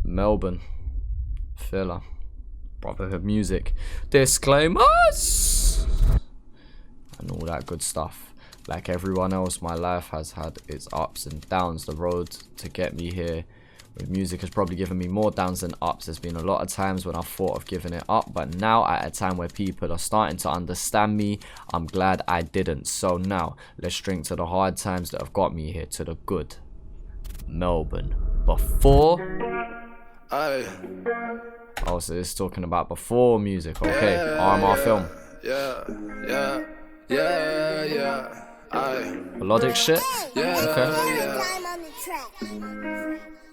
Melbourne, filler, brotherhood music, disclaimers, and all that good stuff. Like everyone else, my life has had its ups and downs. The road to get me here with music has probably given me more downs than ups. There's been a lot of times when I've thought of giving it up, but now at a time where people are starting to understand me, I'm glad I didn't. So now, let's drink to the hard times that have got me here, to the good. Melbourne. Before... Oh, so this is talking about before music. Okay, RMR film. Melodic shit? Okay.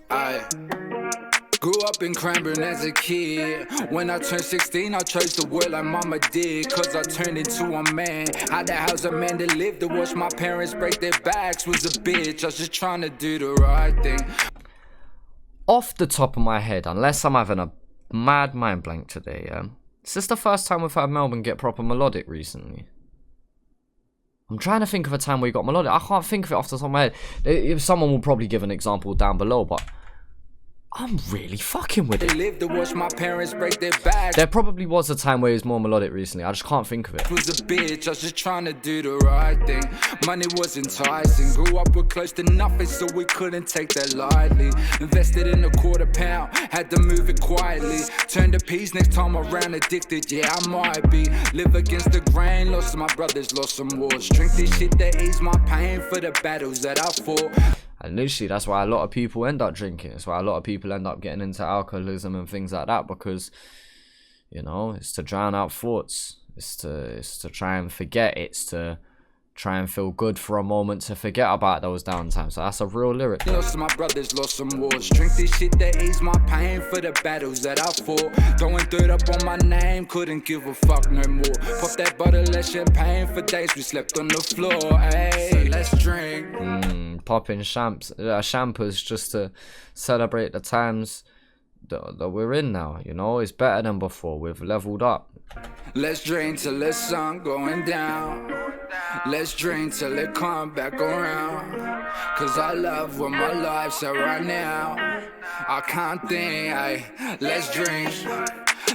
I grew up in Cranbourne as a kid. When I turned 16, I chose the world like mama did. Cause I turned into a man. Had to house a man to live, to watch my parents break their backs. Was a bitch, I was just trying to do the right thing. Off the top of my head, unless I'm having a mad mind blank today, is this the first time we've had Melbourne get proper melodic recently? I'm trying to think of a time where you got melodic. I can't think of it off the top of my head. If someone will probably give an example down below, but I'm really fucking with it. To watch my parents break their backs. There probably was a time where it was more melodic recently. I just can't think of it. Was a bitch, I was just trying to do the right thing. Money was enticing. Grew up with close to nothing, so we couldn't take that lightly. Invested in a £1/4, had to move it quietly. Turned the peas next time around, addicted, yeah, I might be. Live against the grain, lost some my brothers, lost some wars. Drink this shit that ease my pain for the battles that I fought. And literally, that's why a lot of people end up drinking. That's why a lot of people end up getting into alcoholism and things like that, because, you know, it's to drown out thoughts. It's to try and forget. It's to try and feel good for a moment, to forget about those downtimes. So that's a real lyric. Lost my brothers, lost some wars. Drink this shit that ease my pain for the battles that I fought. Throwing dirt up on my name, couldn't give a fuck no more. Pop that bottle of champagne for days, we slept on the floor. Ayy, so let's drink. Popping champers just to celebrate the times that we're in now. You know, it's better than before. We've leveled up. Let's drink till the sun going down. Let's drink till it come back around. Cause I love where my life's at right now. I can't think, let's drink.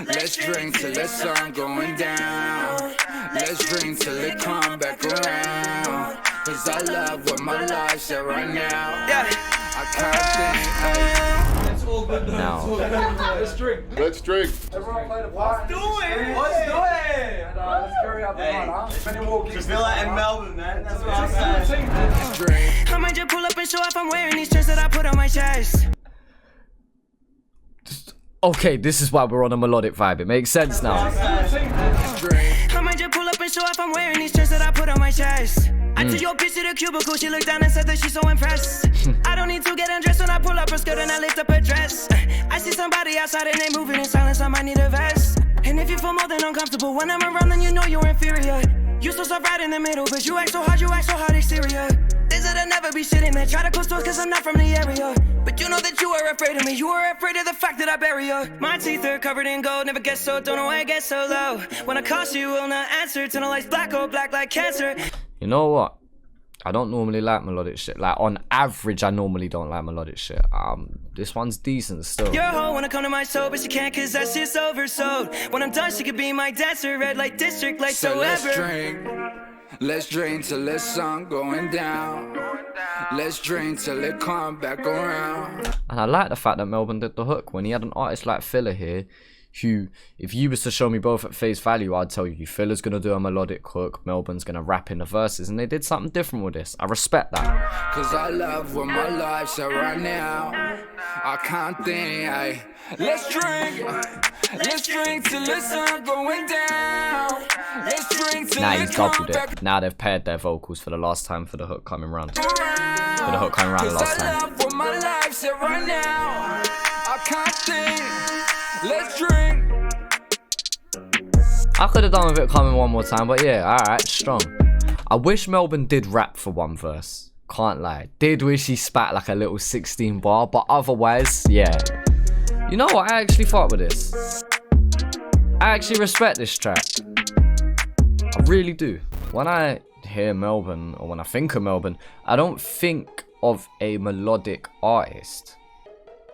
Let's drink till the sun going down. Let's drink till it come back around. Cause I love where my life's at right now. Yeah, I can't think, It's all good though. Now. Let's drink. Let's drink. Everyone play the part. Let's do it. Let's do it. And, let's carry out the run, huh? Just feel that in Melbourne, man. That's what I'm saying. let's drink. I might just pull up and show off I'm wearing these shirts that I put on my chest. Okay, this is why we're on a melodic vibe. It makes sense now. Let's drink. I might just pull up and show off I'm wearing these shirts that I put on my chest. I took your bitch to the cubicle, she looked down and said that she's so impressed. I don't need to get undressed when I pull up her skirt and I lift up her dress. I see somebody outside and they moving in silence, I might need a vest. And if you feel more than uncomfortable when I'm around, then you know you're inferior. You so soft right in the middle, but you act so hard exterior. They said I'd never be sitting there, try to close doors cause I'm not from the area. But you know that you are afraid of me, you are afraid of the fact that I bury you. My teeth are covered in gold, never get so, don't know why I get so low. When I call you will not answer, turn the lights black, oh black like cancer. You know what? I don't normally like melodic shit. Like, on average, I normally don't like melodic shit. This one's decent still. Your hoe wanna come to my soul, but she can't cause that shit's oversold. When I'm done, she could be my dancer, red light district, like so let's ever. drink. Let's drink till the sun going down. Let's drink till it come back around. And I like the fact that Melbourne did the hook. When he had an artist like Filler here, who, if you was to show me both at face value, I'd tell you Filler's gonna do a melodic hook, Melbourne's gonna rap in the verses, and they did something different with this. I respect that. Cause I love where my life's at right now. I can't think, let's drink. Let's drink till the sun going down. Let's drink till Now it he's come doubled back it. Now they've paired their vocals for the last time for the hook coming round. around. For the hook coming round the last Cause I time. love where my life's at right now. I can't think. Let's drink. I could have done with it coming one more time, but yeah, alright, strong. I wish Melbourne did rap for one verse. Can't lie. Did wish he spat like a little 16 bar, but otherwise, yeah. You know what? I actually fought with this. I actually respect this track. I really do. When I hear Melbourne, or when I think of Melbourne, I don't think of a melodic artist.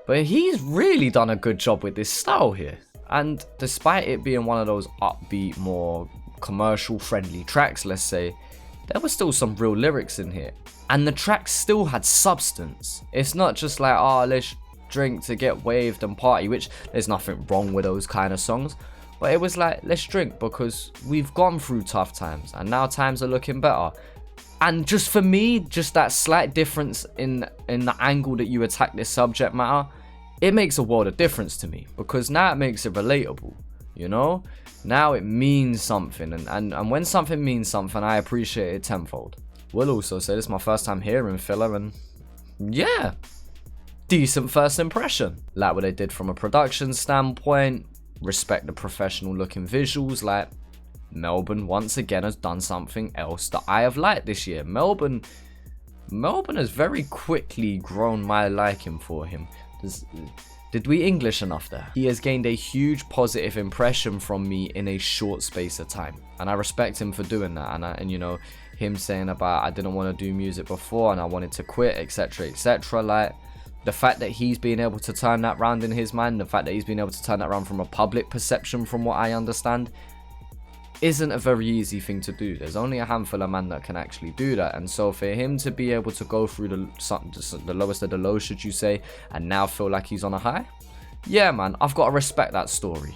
But he's really done a good job with this style here. And despite it being one of those upbeat, more commercial friendly tracks, let's say, there were still some real lyrics in here. And the track still had substance. It's not just like, oh, let's drink to get waved and party, which there's nothing wrong with those kind of songs. But it was like, let's drink because we've gone through tough times and now times are looking better. And just for me, just that slight difference in the angle that you attack this subject matter, it makes a world of difference to me, because now it makes it relatable, you know? Now it means something, and when something means something, I appreciate it tenfold. Will also say this is my first time hearing Filler, and yeah, decent first impression. Like what they did from a production standpoint, respect the professional looking visuals. Like, Melbourne once again has done something else that I have liked this year. Melbourne has very quickly grown my liking for him. Did we English enough there? He has gained a huge positive impression from me in a short space of time, and I respect him for doing that. And you know, him saying about I didn't want to do music before and I wanted to quit, etc, etc. Like, the fact that he's been able to turn that round in his mind, the fact that he's been able to turn that around from a public perception, from what I understand, isn't a very easy thing to do. There's only a handful of men that can actually do that. And so for him to be able to go through the lowest of the low, should you say, and now feel like he's on a high, yeah man, I've got to respect that story.